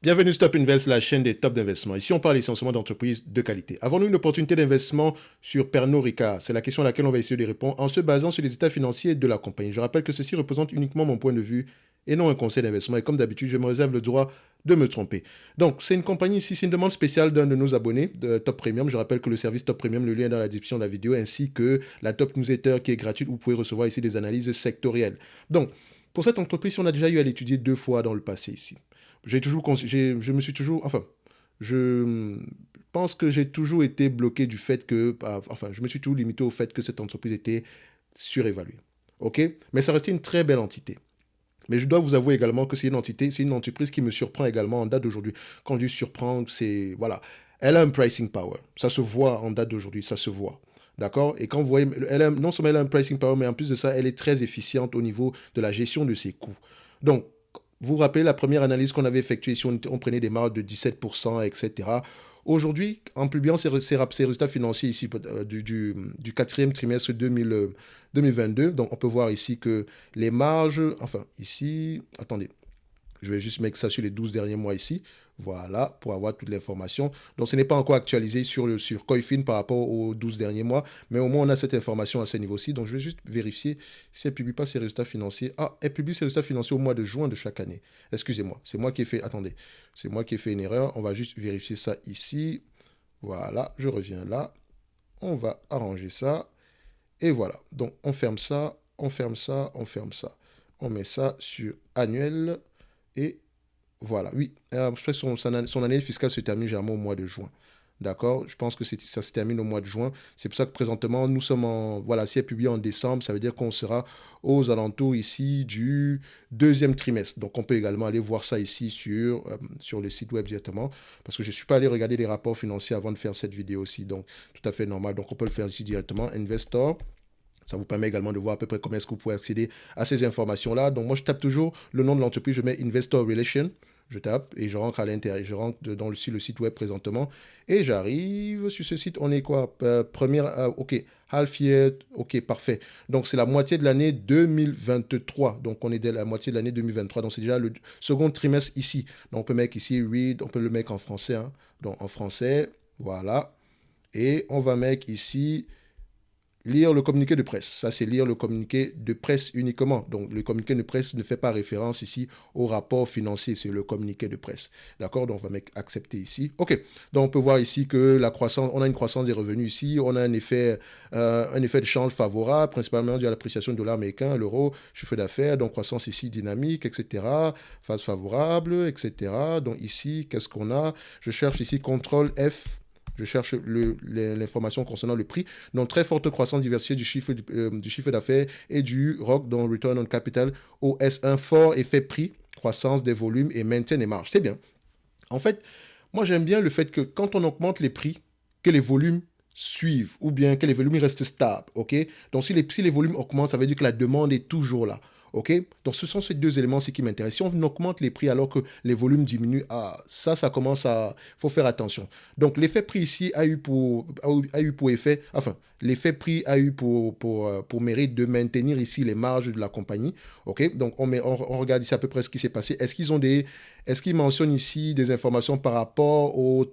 Bienvenue Stop Invest, la chaîne des tops d'investissement. Ici, on parle essentiellement d'entreprises de qualité. Avons-nous une opportunité d'investissement sur Pernod Ricard? C'est la question à laquelle on va essayer de répondre en se basant sur les états financiers de la compagnie. Je rappelle que ceci représente uniquement mon point de vue et non un conseil d'investissement. Et comme d'habitude, je me réserve le droit de me tromper. Donc, c'est une compagnie ici, c'est une demande spéciale d'un de nos abonnés de Top Premium. Je rappelle que le service Top Premium, le lien est dans la description de la vidéo, ainsi que la Top Newsletter qui est gratuite où vous pouvez recevoir ici des analyses sectorielles. Donc, pour cette entreprise, on a déjà eu à l'étudier 2 fois dans le passé ici. Je me suis toujours, enfin, je pense que j'ai toujours été bloqué du fait que, enfin, je me suis toujours limité au fait que cette entreprise était surévaluée. OK? Mais ça restait une très belle entité. Mais je dois vous avouer également que c'est une entité, c'est une entreprise qui me surprend également en date d'aujourd'hui. Quand je dis surprendre, c'est, voilà, elle a un pricing power. Ça se voit en date d'aujourd'hui, ça se voit. D'accord? Et quand vous voyez, non seulement elle a un pricing power, mais en plus de ça, elle est très efficiente au niveau de la gestion de ses coûts. Donc, vous vous rappelez la première analyse qu'on avait effectuée ici, on prenait des marges de 17%, etc. Aujourd'hui, en publiant ces résultats financiers ici du quatrième trimestre 2022, donc on peut voir ici que les marges, enfin ici, attendez, je vais juste mettre ça sur les 12 derniers mois ici. Voilà, pour avoir toute l'information. Donc, ce n'est pas encore actualisé sur Coifin par rapport aux 12 derniers mois, mais au moins, on a cette information à ce niveau-ci. Donc, je vais juste vérifier si elle ne publie pas ses résultats financiers. Ah, elle publie ses résultats financiers au mois de juin de chaque année. Excusez-moi, c'est moi qui ai fait... Attendez, c'est moi qui ai fait une erreur. On va juste vérifier ça ici. Voilà, je reviens là. On va arranger ça. Et voilà. Donc, on ferme ça, on ferme ça, on ferme ça. On met ça sur annuel. Et voilà, oui. Je pense que son année fiscale se termine généralement au mois de juin. D'accord? Je pense que ça se termine au mois de juin. C'est pour ça que présentement, nous sommes en... Voilà, si elle est publiée en décembre, ça veut dire qu'on sera aux alentours ici du deuxième trimestre. Donc, on peut également aller voir ça ici sur le site web directement. Parce que je ne suis pas allé regarder les rapports financiers avant de faire cette vidéo aussi. Donc, tout à fait normal. Donc, on peut le faire ici directement. Investor. Ça vous permet également de voir à peu près comment est-ce que vous pouvez accéder à ces informations-là. Donc, moi, je tape toujours le nom de l'entreprise, je mets Investor Relation, je tape et je rentre à l'intérieur. Je rentre sur le site web présentement et j'arrive sur ce site. On est quoi? OK, half year, OK, parfait. Donc, c'est la moitié de l'année 2023. Donc, on est dès la moitié de l'année 2023. Donc, c'est déjà le second trimestre ici. Donc, on peut mettre ici read, on peut le mettre en français. Hein. Donc, en français, voilà. Et on va mettre ici lire le communiqué de presse. Ça, c'est lire le communiqué de presse uniquement. Donc, le communiqué de presse ne fait pas référence ici au rapport financier. C'est le communiqué de presse. D'accord? Donc, on va mettre accepter ici. OK. Donc, on peut voir ici que la croissance, on a une croissance des revenus ici. On a un effet de change favorable, principalement dû à l'appréciation du dollar américain, l'euro, chiffre d'affaires. Donc, croissance ici dynamique, etc. Phase favorable, etc. Donc, ici, qu'est-ce qu'on a? Je cherche ici CTRL F. Je cherche l'information concernant le prix. Donc, très forte croissance diversifiée du chiffre d'affaires et du ROC, donc Return on Capital, OS1, fort effet prix, croissance des volumes et maintien des marges. C'est bien. En fait, moi, j'aime bien le fait que quand on augmente les prix, que les volumes suivent ou bien que les volumes restent stables. OK? Donc, si les volumes augmentent, ça veut dire que la demande est toujours là. OK? Donc, ce sont ces deux éléments qui m'intéressent. Si on augmente les prix alors que les volumes diminuent, ça commence à... Il faut faire attention. Donc, l'effet prix ici a eu pour effet... Enfin, l'effet prix a eu pour mérite de maintenir ici les marges de la compagnie. OK? Donc, on regarde ici à peu près ce qui s'est passé. Est-ce qu'ils mentionnent ici des informations par rapport au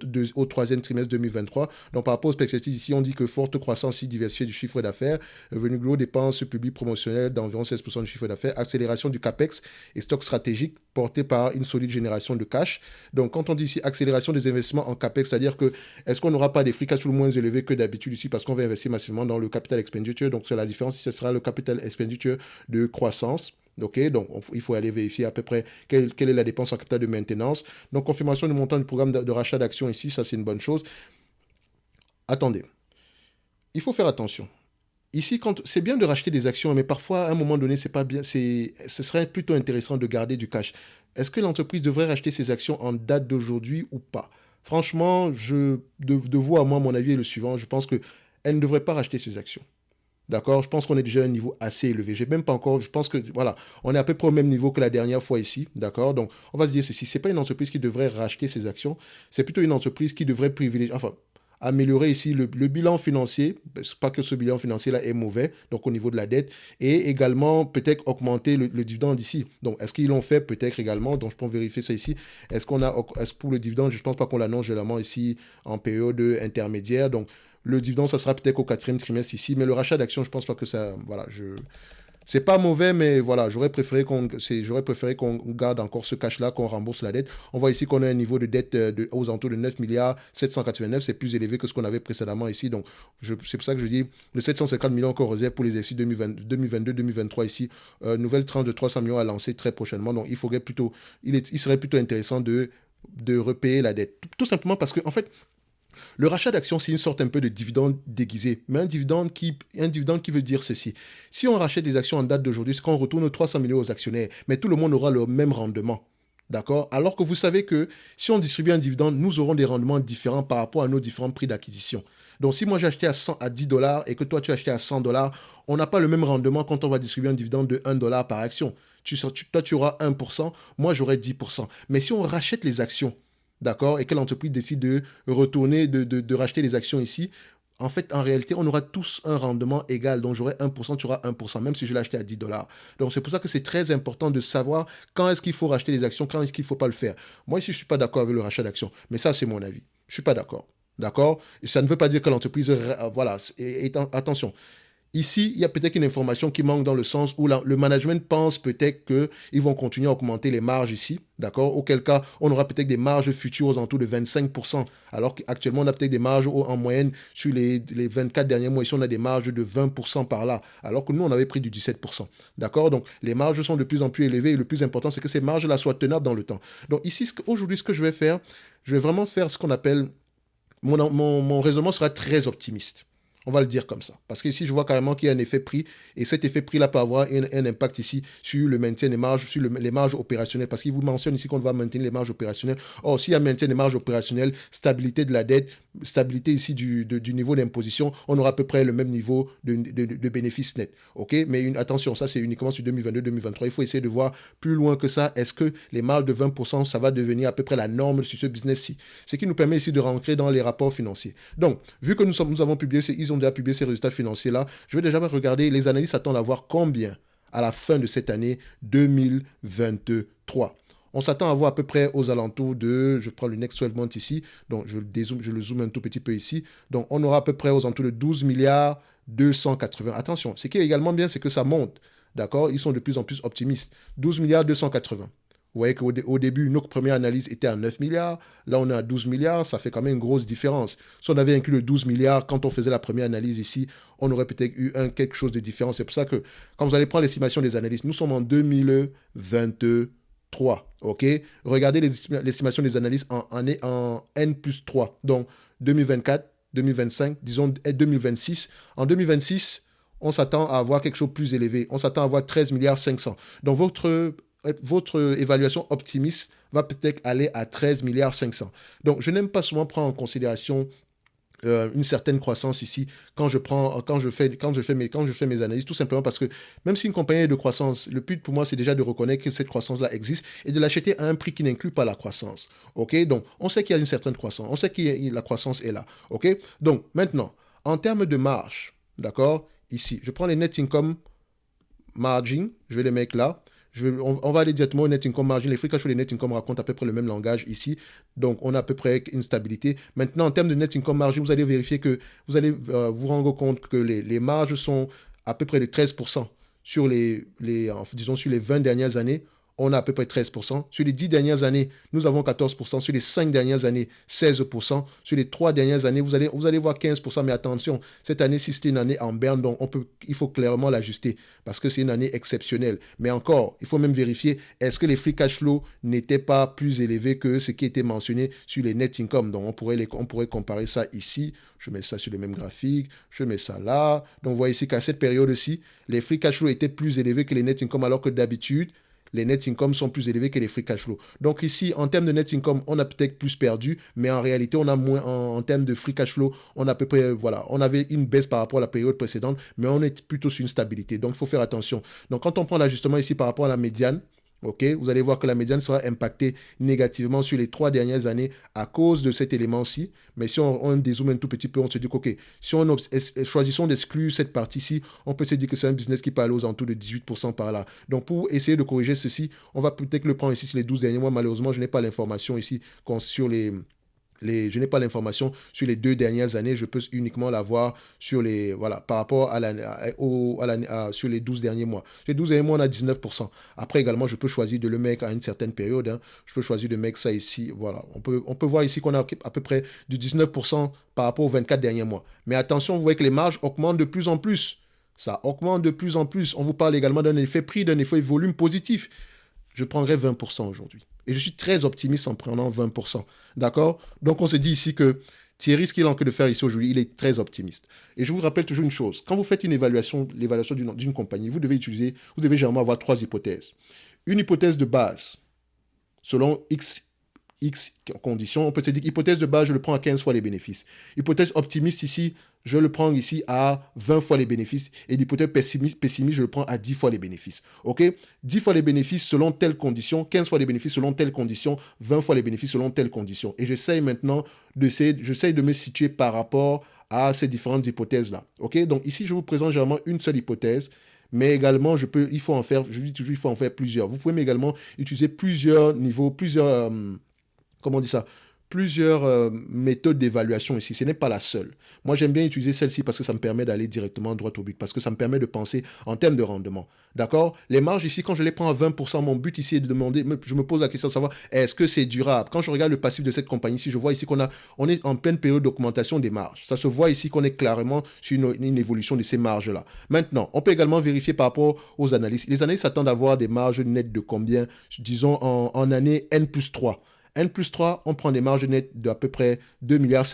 troisième trimestre 2023? Donc, par rapport aux perspectives ici, on dit que forte croissance diversifiée du chiffre d'affaires, revenu gros, dépenses publiques promotionnelles d'environ 16% du chiffre d'affaires, accélération du CAPEX et stock stratégique porté par une solide génération de cash. Donc, quand on dit ici accélération des investissements en CAPEX, c'est-à-dire que est-ce qu'on n'aura pas des free cash flow moins élevés que d'habitude ici parce qu'on va investir massivement dans le capital expenditure? Donc, c'est la différence si ce sera le capital expenditure de croissance. OK, donc il faut aller vérifier à peu près quelle est la dépense en capital de maintenance. Donc, confirmation du montant du programme de rachat d'actions ici, ça c'est une bonne chose. Attendez, il faut faire attention. Ici, c'est bien de racheter des actions, mais parfois, à un moment donné, c'est pas bien. Ce serait plutôt intéressant de garder du cash. Est-ce que l'entreprise devrait racheter ses actions en date d'aujourd'hui ou pas? Franchement, de vous à moi, mon avis est le suivant. Je pense qu'elle ne devrait pas racheter ses actions. D'accord? Je pense qu'on est déjà à un niveau assez élevé. J'ai même pas encore, je pense que, voilà, on est à peu près au même niveau que la dernière fois ici. D'accord? Donc, on va se dire ceci. C'est pas une entreprise qui devrait racheter ses actions. C'est plutôt une entreprise qui devrait privilégier, enfin, améliorer ici le bilan financier, pas que ce bilan financier-là est mauvais, donc au niveau de la dette, et également peut-être augmenter le dividende ici. Donc, est-ce qu'ils l'ont fait peut-être également, donc je peux vérifier ça ici. Est-ce pour le dividende, je ne pense pas qu'on l'annonce généralement ici en période intermédiaire, donc le dividende, ça sera peut-être au quatrième trimestre ici, mais le rachat d'actions, je ne pense pas que ça, voilà, c'est pas mauvais, mais voilà, j'aurais préféré qu'on garde encore ce cash-là, qu'on rembourse la dette. On voit ici qu'on a un niveau de dette aux alentours de 9 milliards 789, c'est plus élevé que ce qu'on avait précédemment ici. Donc, c'est pour ça que je dis le 750 millions qu'on réserve pour les exercices 2022-2023 ici, nouvelle tranche de 300 millions à lancer très prochainement. Donc, il serait plutôt intéressant de repayer la dette. Tout simplement parce que, en fait, le rachat d'actions, c'est une sorte un peu de dividende déguisé, mais un dividende qui veut dire ceci. Si on rachète des actions en date d'aujourd'hui, c'est qu'on retourne 300 millions aux actionnaires, mais tout le monde aura le même rendement. D'accord? Alors que vous savez que si on distribue un dividende, nous aurons des rendements différents par rapport à nos différents prix d'acquisition. Donc, si moi j'ai acheté à 10 dollars et que toi tu as acheté à 100 dollars, on n'a pas le même rendement quand on va distribuer un dividende de 1 dollar par action. Toi, tu auras 1%, moi j'aurai 10%. Mais si on rachète les actions, d'accord, et que l'entreprise décide de retourner, de racheter les actions ici, en fait, en réalité, on aura tous un rendement égal. Donc, j'aurai 1%, tu auras 1%, même si je l'ai acheté à 10 dollars. Donc, c'est pour ça que c'est très important de savoir quand est-ce qu'il faut racheter les actions, quand est-ce qu'il ne faut pas le faire. Moi, ici, je ne suis pas d'accord avec le rachat d'actions, mais ça, c'est mon avis. Je ne suis pas d'accord. D'accord? Et ça ne veut pas dire que l'entreprise, voilà, attention. Ici, il y a peut-être une information qui manque dans le sens où le management pense peut-être qu'ils vont continuer à augmenter les marges ici, d'accord? Auquel cas, on aura peut-être des marges futures aux alentours de 25%, alors qu'actuellement, on a peut-être des marges en moyenne sur les 24 derniers mois. Ici, on a des marges de 20% par là, alors que nous, on avait pris du 17%, d'accord? Donc, les marges sont de plus en plus élevées et le plus important, c'est que ces marges-là soient tenables dans le temps. Donc, ici, aujourd'hui, ce que je vais faire, je vais vraiment faire ce qu'on appelle... Mon raisonnement sera très optimiste. On va le dire comme ça. Parce qu'ici, je vois carrément qu'il y a un effet prix. Et cet effet prix-là peut avoir un impact ici sur le maintien des marges, sur les marges opérationnelles. Parce qu'il vous mentionne ici qu'on va maintenir les marges opérationnelles. Or, s'il y a maintien des marges opérationnelles, stabilité de la dette, stabilité ici du niveau d'imposition, on aura à peu près le même niveau de bénéfice net. OK? Mais attention, ça c'est uniquement sur 2022-2023. Il faut essayer de voir plus loin que ça. Est-ce que les marges de 20%, ça va devenir à peu près la norme sur ce business-ci? Ce qui nous permet ici de rentrer dans les rapports financiers. Donc, vu que nous avons publié, ils ont déjà publié ces résultats financiers-là, je vais déjà regarder, les analystes attendent à voir combien à la fin de cette année 2023. On s'attend à voir à peu près aux alentours de, je prends le next 12 months ici, donc je le zoome un tout petit peu ici, donc on aura à peu près aux alentours de 12 milliards 280. Attention, ce qui est également bien, c'est que ça monte, d'accord? Ils sont de plus en plus optimistes. 12 milliards 280. Vous voyez qu'au début, notre première analyse était à 9 milliards. Là, on est à 12 milliards. Ça fait quand même une grosse différence. Si on avait inclus le 12 milliards quand on faisait la première analyse ici, on aurait peut-être eu quelque chose de différent. C'est pour ça que quand vous allez prendre l'estimation des analystes, nous sommes en 2023. OK? Regardez l'estimation des analystes en N plus 3. Donc, 2024, 2025, disons 2026. En 2026, on s'attend à avoir quelque chose de plus élevé. On s'attend à avoir 13 milliards 500. Donc, votre évaluation optimiste va peut-être aller à 13 milliards 500. Donc, je n'aime pas souvent prendre en considération une certaine croissance ici quand je fais mes analyses, tout simplement parce que même si une compagnie est de croissance, le but pour moi, c'est déjà de reconnaître que cette croissance-là existe et de l'acheter à un prix qui n'inclut pas la croissance. OK? Donc, on sait qu'il y a une certaine croissance. On sait que la croissance est là. OK? Donc, maintenant, en termes de marge, d'accord? Ici, je prends les net income margin, je vais les mettre là. On va aller directement au net income margin. Les free cash flow et les net income racontent à peu près le même langage ici. Donc, on a à peu près une stabilité. Maintenant, en termes de net income margin, vous allez vérifier que vous allez vous rendre compte que les marges sont à peu près de 13% disons, sur les 20 dernières années. On a à peu près 13%. Sur les 10 dernières années, nous avons 14%. Sur les 5 dernières années, 16%. Sur les 3 dernières années, vous allez voir 15%. Mais attention, cette année-ci, c'était une année en berne, donc il faut clairement l'ajuster parce que c'est une année exceptionnelle. Mais encore, il faut même vérifier, est-ce que les free cash flow n'étaient pas plus élevés que ce qui était mentionné sur les net income? Donc, on pourrait comparer ça ici. Je mets ça sur le même graphique. Je mets ça là. Donc, vous voyez ici qu'à cette période-ci, les free cash flow étaient plus élevés que les net income alors que d'habitude, les net income sont plus élevés que les free cash flow. Donc ici, en termes de net income, on a peut-être plus perdu, mais en réalité, on a moins en termes de free cash flow. On a à peu près, voilà, on avait une baisse par rapport à la période précédente, mais on est plutôt sur une stabilité. Donc, il faut faire attention. Donc, quand on prend l'ajustement ici par rapport à la médiane, Ok, vous allez voir que la médiane sera impactée négativement sur les 3 dernières années à cause de cet élément-ci. Mais si on dézoome un tout petit peu, on se dit qu'ok, si on choisissons d'exclure cette partie-ci, on peut se dire que c'est un business qui peut aller aux alentours de 18% par là. Donc pour essayer de corriger ceci, on va peut-être le prendre ici sur les 12 derniers mois. Malheureusement, je n'ai pas l'information ici sur je n'ai pas l'information sur les 2 dernières années, je peux uniquement l'avoir sur par rapport sur les 12 derniers mois. Sur les 12 derniers mois, on a 19%. Après également, je peux choisir de le mettre à une certaine période, hein. Je peux choisir de mettre ça ici. Voilà. On peut voir ici qu'on a à peu près du 19% par rapport aux 24 derniers mois. Mais attention, vous voyez que les marges augmentent de plus en plus. Ça augmente de plus en plus. On vous parle également d'un effet prix, d'un effet volume positif. Je prendrai 20% aujourd'hui. Et je suis très optimiste en prenant 20%. D'accord? Donc, on se dit ici que Thierry, ce qu'il a en train de faire ici aujourd'hui, il est très optimiste. Et je vous rappelle toujours une chose. Quand vous faites l'évaluation d'une compagnie, vous devez généralement avoir 3 hypothèses. Une hypothèse de base, selon X conditions, on peut se dire qu'hypothèse de base, je le prends à 15 fois les bénéfices. Hypothèse optimiste ici, je le prends ici à 20 fois les bénéfices. Et l'hypothèse pessimiste, je le prends à 10 fois les bénéfices. OK? 10 fois les bénéfices selon telle condition, 15 fois les bénéfices selon telle condition, 20 fois les bénéfices selon telle condition. Et j'essaye maintenant de me situer par rapport à ces différentes hypothèses-là. OK? Donc ici, je vous présente généralement une seule hypothèse. Mais également, il faut en faire plusieurs. Vous pouvez également utiliser plusieurs niveaux, comment on dit ça, plusieurs méthodes d'évaluation ici. Ce n'est pas la seule. Moi, j'aime bien utiliser celle-ci parce que ça me permet d'aller directement droit au but, parce que ça me permet de penser en termes de rendement. D'accord? Les marges ici, quand je les prends à 20%, mon but ici est de demander, je me pose la question de savoir, est-ce que c'est durable? Quand je regarde le passif de cette compagnie ici, je vois ici on est en pleine période d'augmentation des marges. Ça se voit ici qu'on est clairement sur une évolution de ces marges-là. Maintenant, on peut également vérifier par rapport aux analystes. Les analystes s'attendent à avoir des marges nettes de combien? Disons en année N+3. N+3, on prend des marges nettes d'à peu près 2,7 milliards.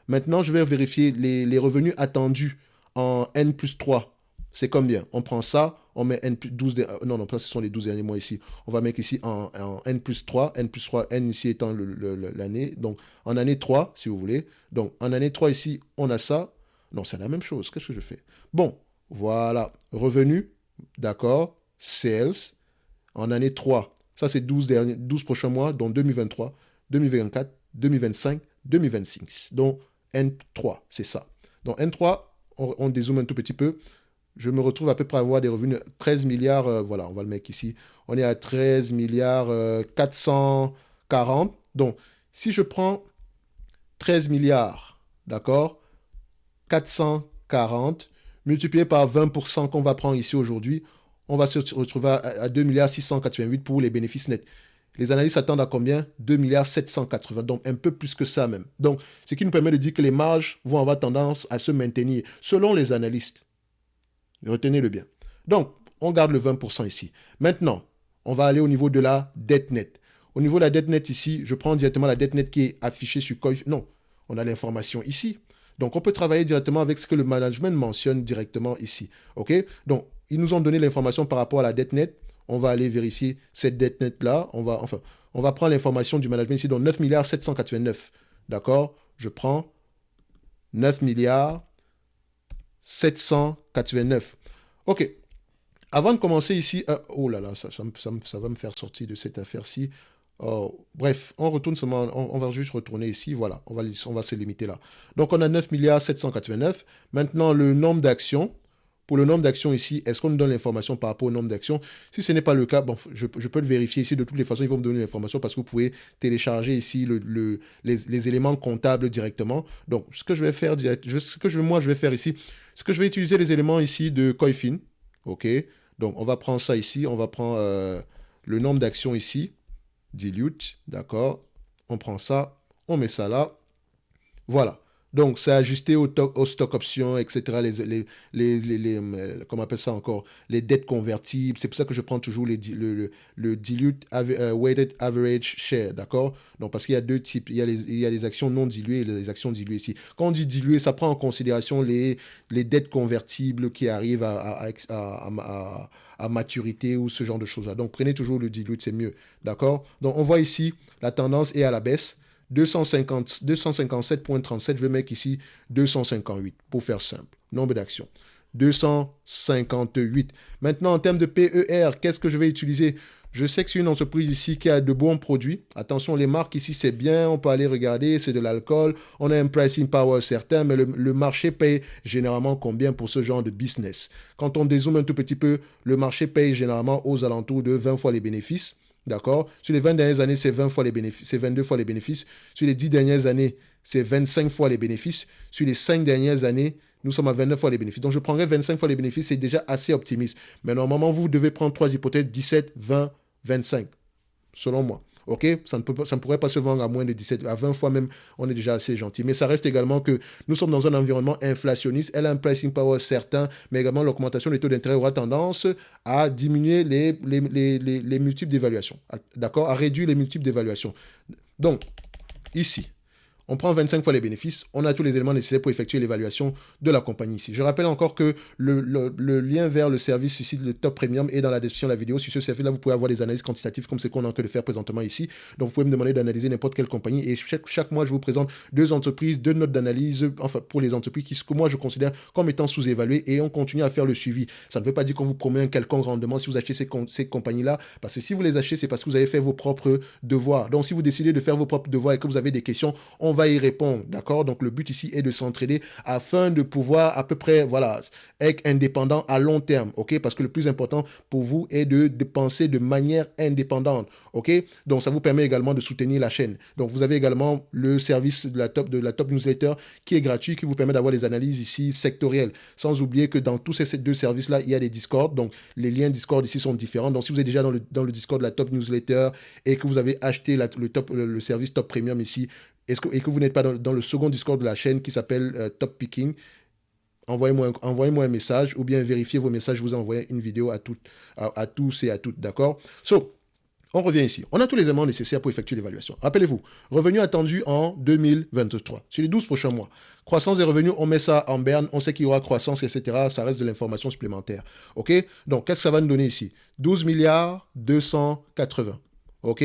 Maintenant, je vais vérifier les revenus attendus en N+3. C'est combien? On prend ça, on met N+12. Non, ce sont les 12 derniers mois ici. On va mettre ici en N+3. N+3, N ici étant l'année. Donc, en année 3, si vous voulez. Donc, en année 3 ici, on a ça. Non, c'est la même chose. Qu'est-ce que je fais? Bon, voilà. Revenus, d'accord. Sales, en année 3. Ça, c'est 12 prochains mois, dont 2023, 2024, 2025, 2026. Donc, N3, c'est ça. Donc, N3, on dézoome un tout petit peu. Je me retrouve à peu près à avoir des revenus 13 milliards. Voilà, on va le mettre ici. On est à 13 milliards 440. Donc, si je prends 13 milliards, d'accord, 440, multiplié par 20% qu'on va prendre ici aujourd'hui, on va se retrouver à 2 milliards 688 pour les bénéfices nets. Les analystes s'attendent à combien? 2 milliards 780, donc un peu plus que ça même. Donc, ce qui nous permet de dire que les marges vont avoir tendance à se maintenir, selon les analystes. Retenez-le bien. Donc, on garde le 20% ici. Maintenant, on va aller au niveau de la dette nette. Au niveau de la dette nette ici, je prends directement la dette nette qui est affichée sur Coif. Non, on a l'information ici. Donc, on peut travailler directement avec ce que le management mentionne directement ici. OK? Donc, ils nous ont donné l'information par rapport à la dette nette. On va aller vérifier cette dette nette-là. On va prendre l'information du management ici, donc 9 milliards 789. D'accord? Je prends 9 milliards 789. OK. Avant de commencer ici, oh là là, ça va me faire sortir de cette affaire-ci. Oh, bref, on retourne seulement, on va juste retourner ici, voilà, on va se limiter là. Donc on a 9 milliards 789. Maintenant, le nombre d'actions. Pour le nombre d'actions ici, est-ce qu'on nous donne l'information par rapport au nombre d'actions? Si ce n'est pas le cas, bon, je peux le vérifier ici. De toutes les façons, ils vont me donner l'information parce que vous pouvez télécharger ici les éléments comptables directement. Donc, ce que je vais faire, je vais faire ici, c'est que je vais utiliser les éléments ici de Coifin. OK? Donc, on va prendre ça ici. On va prendre le nombre d'actions ici. Dilute, d'accord? On prend ça, on met ça là. Voilà. Donc, c'est ajusté au stock options, etc. Comment on appelle ça encore? Les dettes convertibles. C'est pour ça que je prends toujours le dilute weighted average share, d'accord? Donc, parce qu'il y a deux types. Il y a les actions non diluées et les actions diluées ici. Quand on dit dilué, ça prend en considération les dettes convertibles qui arrivent à maturité ou ce genre de choses-là. Donc, prenez toujours le dilute, c'est mieux, d'accord? Donc, on voit ici, la tendance est à la baisse. 257,37, je vais mettre ici 258 pour faire simple. Nombre d'actions. 258. Maintenant, en termes de PER, qu'est-ce que je vais utiliser? Je sais que c'est une entreprise ici qui a de bons produits. Attention, les marques ici, c'est bien, on peut aller regarder, c'est de l'alcool, on a un pricing power certain, mais le marché paye généralement combien pour ce genre de business? Quand on dézoome un tout petit peu, le marché paye généralement aux alentours de 20 fois les bénéfices. D'accord? Sur les 20 dernières années, c'est 20 fois les bénéfices, c'est 22 fois les bénéfices. Sur les 10 dernières années, c'est 25 fois les bénéfices. Sur les 5 dernières années, nous sommes à 29 fois les bénéfices. Donc, je prendrais 25 fois les bénéfices, c'est déjà assez optimiste. Mais normalement, vous devez prendre trois hypothèses, 17, 20, 25, selon moi. OK? Ça ne pourrait pas se vendre à moins de 17, à 20 fois même, on est déjà assez gentil. Mais ça reste également que nous sommes dans un environnement inflationniste. Elle a un pricing power certain, mais également l'augmentation des taux d'intérêt aura tendance à diminuer les multiples d'évaluation. D'accord? À réduire les multiples d'évaluation. Donc, ici, on prend 25 fois les bénéfices, on a tous les éléments nécessaires pour effectuer l'évaluation de la compagnie ici. Je rappelle encore que le lien vers le service ici, le Top Premium, est dans la description de la vidéo. Sur ce service-là, vous pouvez avoir des analyses quantitatives comme c'est qu'on est en train de faire présentement ici. Donc, vous pouvez me demander d'analyser n'importe quelle compagnie. Et chaque mois, je vous présente deux entreprises, deux notes d'analyse, enfin, pour les entreprises que moi, je considère comme étant sous-évaluées, et on continue à faire le suivi. Ça ne veut pas dire qu'on vous promet un quelconque rendement si vous achetez ces compagnies-là, parce que si vous les achetez, c'est parce que vous avez fait vos propres devoirs. Donc, si vous décidez de faire vos propres devoirs et que vous avez des questions, on va y répondre, d'accord? Donc, le but ici est de s'entraider afin de pouvoir à peu près, voilà, être indépendant à long terme, ok? Parce que le plus important pour vous est de penser de manière indépendante, ok? Donc, ça vous permet également de soutenir la chaîne. Donc, vous avez également le service de la top newsletter qui est gratuit, qui vous permet d'avoir des analyses ici sectorielles. Sans oublier que dans tous ces deux services-là, il y a des Discord. Donc, les liens Discord ici sont différents. Donc, si vous êtes déjà dans le Discord de la top newsletter et que vous avez acheté le service Top Premium ici, et que vous n'êtes pas dans le second Discord de la chaîne qui s'appelle Top Picking, envoyez-moi un message ou bien vérifiez vos messages, je vous envoie une vidéo à tous et à toutes, d'accord? On revient ici. On a tous les éléments nécessaires pour effectuer l'évaluation. Rappelez-vous, revenus attendus en 2023, sur les 12 prochains mois. Croissance des revenus, on met ça en berne, on sait qu'il y aura croissance, etc. Ça reste de l'information supplémentaire. OK? Donc, qu'est-ce que ça va nous donner ici? 12 milliards 280. OK?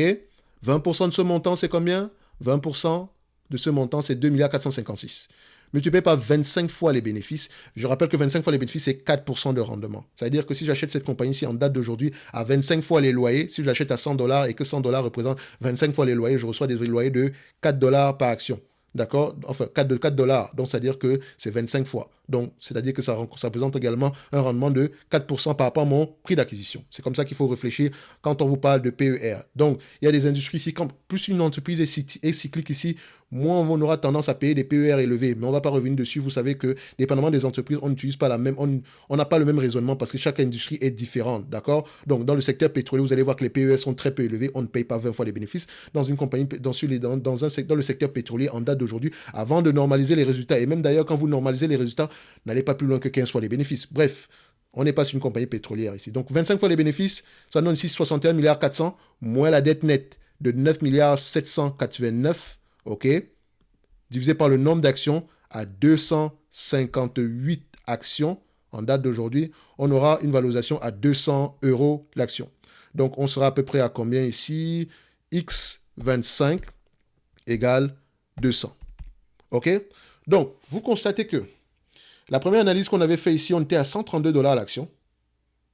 20% de ce montant, c'est combien? 20% de ce montant, c'est 2 milliards 456. Multiplié par 25 fois les bénéfices. Je rappelle que 25 fois les bénéfices, c'est 4% de rendement. Ça veut dire que si j'achète cette compagnie-ci en date d'aujourd'hui à 25 fois les loyers, si je l'achète à 100 dollars et que 100 dollars représente 25 fois les loyers, je reçois des loyers de 4 dollars par action. D'accord? Enfin, 4 dollars. Donc, c'est-à-dire que c'est 25 fois. Donc, c'est-à-dire que ça représente également un rendement de 4% par rapport à mon prix d'acquisition. C'est comme ça qu'il faut réfléchir quand on vous parle de PER. Donc, il y a des industries ici, quand plus une entreprise est cyclique ici, moins on aura tendance à payer des PER élevés. Mais on ne va pas revenir dessus. Vous savez que, dépendamment des entreprises, on n'utilise pas la même, on n'a pas le même raisonnement parce que chaque industrie est différente. D'accord? Donc, dans le secteur pétrolier, vous allez voir que les PER sont très peu élevés. On ne paye pas 20 fois les bénéfices. Dans une compagnie, dans le secteur pétrolier, en date d'aujourd'hui, avant de normaliser les résultats, et même d'ailleurs, quand vous normalisez les résultats, n'allez pas plus loin que 15 fois les bénéfices. Bref, on n'est pas sur une compagnie pétrolière ici. Donc, 25 fois les bénéfices, ça donne ici 61 milliards 400, moins la dette nette de 9 milliards 789, OK, divisé par le nombre d'actions à 258 actions en date d'aujourd'hui, on aura une valorisation à 200 € l'action. Donc, on sera à peu près à combien ici? X25 égale 200. OK? Donc, vous constatez que la première analyse qu'on avait fait ici, on était à 132 $ l'action.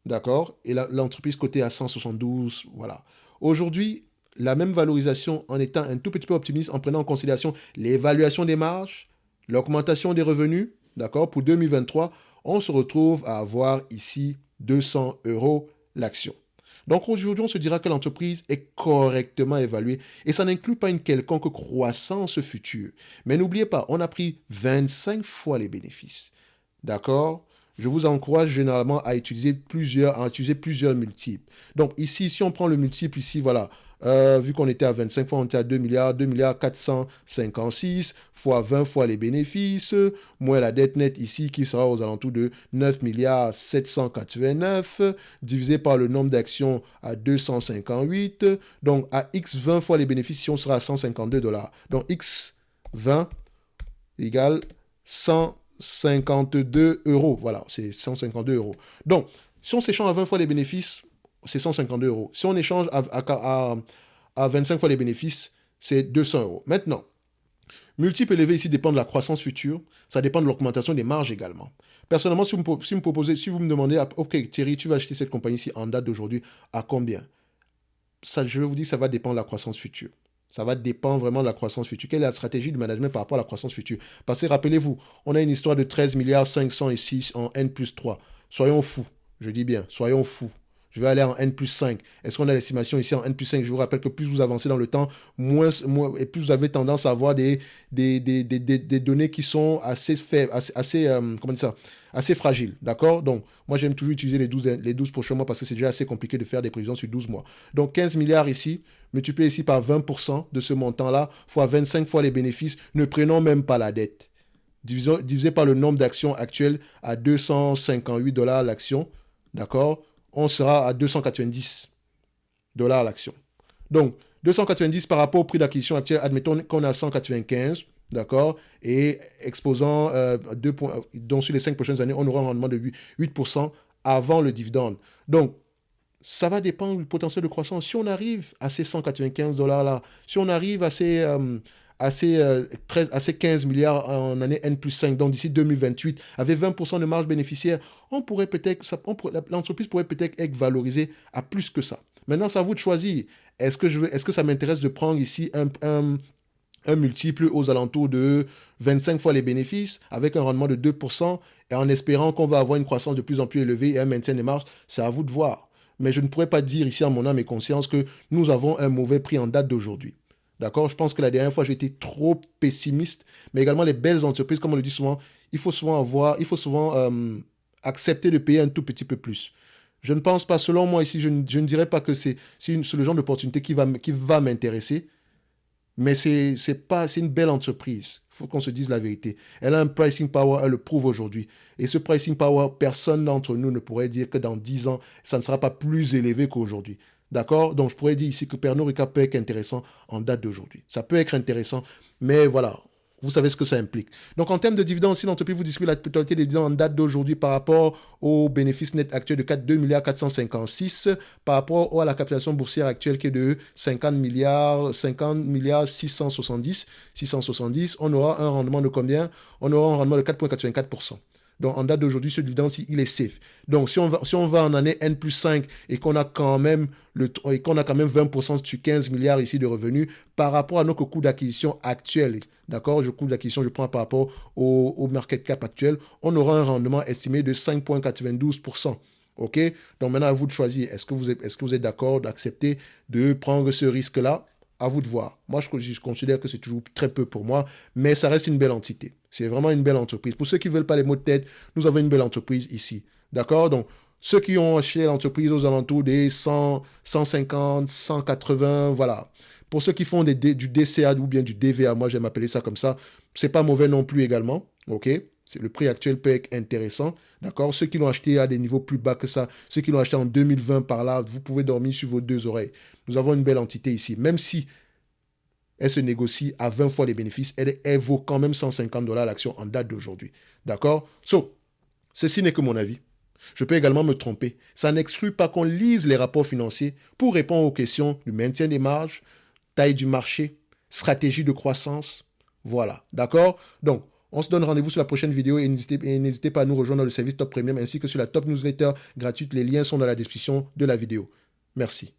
D'accord? Et l'entreprise cotée à 172, voilà. Aujourd'hui, la même valorisation en étant un tout petit peu optimiste, en prenant en considération l'évaluation des marges, l'augmentation des revenus, d'accord, pour 2023, on se retrouve à avoir ici 200 € l'action. Donc aujourd'hui, on se dira que l'entreprise est correctement évaluée et ça n'inclut pas une quelconque croissance future. Mais n'oubliez pas, on a pris 25 fois les bénéfices. D'accord? Je vous encourage généralement à utiliser plusieurs multiples. Donc ici, si on prend le multiple ici, voilà, vu qu'on était à 25 fois, on était à 2 milliards 456 fois 20 fois les bénéfices, moins la dette nette ici qui sera aux alentours de 9 milliards 789, divisé par le nombre d'actions à 258. Donc à X 20 fois les bénéfices, ici on sera à 152 $. Donc X 20 égale 152 €. Voilà, c'est 152 €. Donc, si on s'échange à 20 fois les bénéfices, c'est 152 €. Si on échange à 25 fois les bénéfices, c'est 200 €. Maintenant, multiples élevés ici dépendent de la croissance future. Ça dépend de l'augmentation des marges également. Personnellement, si vous me demandez, OK, Thierry, tu vas acheter cette compagnie ici en date d'aujourd'hui, à combien? ça, je vous dis, ça va dépendre de la croissance future. Ça va dépendre vraiment de la croissance future. Quelle est la stratégie du management par rapport à la croissance future? Parce que rappelez-vous, on a une histoire de 13 milliards 500 ici en N plus 3. Soyons fous. Je dis bien, soyons fous. Je vais aller en N plus 5. Est-ce qu'on a l'estimation ici en N plus 5? Je vous rappelle que plus vous avancez dans le temps, moins et plus vous avez tendance à avoir des données qui sont assez faibles, comment dire ça, assez fragiles. D'accord? Donc, moi, j'aime toujours utiliser les 12 prochains mois parce que c'est déjà assez compliqué de faire des prévisions sur 12 mois. Donc, 15 milliards ici, multiplié ici par 20% de ce montant-là, fois 25 fois les bénéfices, ne prenons même pas la dette. Divisé par le nombre d'actions actuelles à 258 $ l'action, d'accord? On sera à 290 $ l'action. Donc, 290 par rapport au prix d'acquisition actuel, admettons qu'on est à 195, d'accord? Et exposant donc sur les 5 prochaines années, on aura un rendement de 8% avant le dividende. Donc, ça va dépendre du potentiel de croissance. Si on arrive à ces 195 $ là, si on arrive à ces 15 milliards en année N plus 5, donc d'ici 2028, avec 20% de marge bénéficiaire, l'entreprise pourrait peut-être être valorisée à plus que ça. Maintenant, c'est à vous de choisir. Est-ce que ça m'intéresse de prendre ici un multiple aux alentours de 25 fois les bénéfices avec un rendement de 2% et en espérant qu'on va avoir une croissance de plus en plus élevée et un maintien des marges? C'est à vous de voir. Mais je ne pourrais pas dire ici en mon âme et conscience que nous avons un mauvais prix en date d'aujourd'hui. D'accord? Je pense que la dernière fois, j'étais trop pessimiste. Mais également, les belles entreprises, comme on le dit souvent, il faut souvent accepter de payer un tout petit peu plus. Je ne pense pas, selon moi ici, je ne dirais pas que c'est le genre d'opportunité qui va m'intéresser. Mais c'est une belle entreprise. Il faut qu'on se dise la vérité. Elle a un pricing power, elle le prouve aujourd'hui. Et ce pricing power, personne d'entre nous ne pourrait dire que dans 10 ans, ça ne sera pas plus élevé qu'aujourd'hui. D'accord? Donc, je pourrais dire ici que Pernod Ricard peut être intéressant en date d'aujourd'hui. Ça peut être intéressant, mais voilà, vous savez ce que ça implique. Donc, en termes de dividendes, si l'entreprise vous distribue la totalité des dividendes en date d'aujourd'hui par rapport au bénéfice net actuel de 2 milliards 456, par rapport à la capitalisation boursière actuelle qui est de 50 milliards 670, on aura un rendement de combien? On aura un rendement de 4,84%. Donc, en date d'aujourd'hui, ce dividende, il est safe. Donc, si on va en année N plus 5 et qu'on a quand même 20% sur 15 milliards ici de revenus par rapport à notre coût d'acquisition actuel, d'accord? Le coût d'acquisition, je prends par rapport au market cap actuel, on aura un rendement estimé de 5,92%. OK? Donc, maintenant, à vous de choisir. Est-ce que vous êtes d'accord d'accepter de prendre ce risque-là? À vous de voir. Moi, je considère que c'est toujours très peu pour moi, mais ça reste une belle entité. C'est vraiment une belle entreprise. Pour ceux qui ne veulent pas les mots de tête, nous avons une belle entreprise ici. D'accord? Donc, ceux qui ont acheté l'entreprise aux alentours des 100, 150, 180, voilà. Pour ceux qui font du DCA ou bien du DVA, moi j'aime appeler ça comme ça, c'est pas mauvais non plus également. OK? Le prix actuel peut être intéressant. D'accord? Ceux qui l'ont acheté à des niveaux plus bas que ça, ceux qui l'ont acheté en 2020 par là, vous pouvez dormir sur vos deux oreilles. Nous avons une belle entité ici. Même si elle se négocie à 20 fois les bénéfices, elle vaut quand même 150 $ l'action en date d'aujourd'hui. D'accord? Ceci n'est que mon avis. Je peux également me tromper. Ça n'exclut pas qu'on lise les rapports financiers pour répondre aux questions du maintien des marges, taille du marché, stratégie de croissance. Voilà. D'accord? Donc, on se donne rendez-vous sur la prochaine vidéo et n'hésitez pas à nous rejoindre dans le service Top Premium ainsi que sur la Top Newsletter gratuite. Les liens sont dans la description de la vidéo. Merci.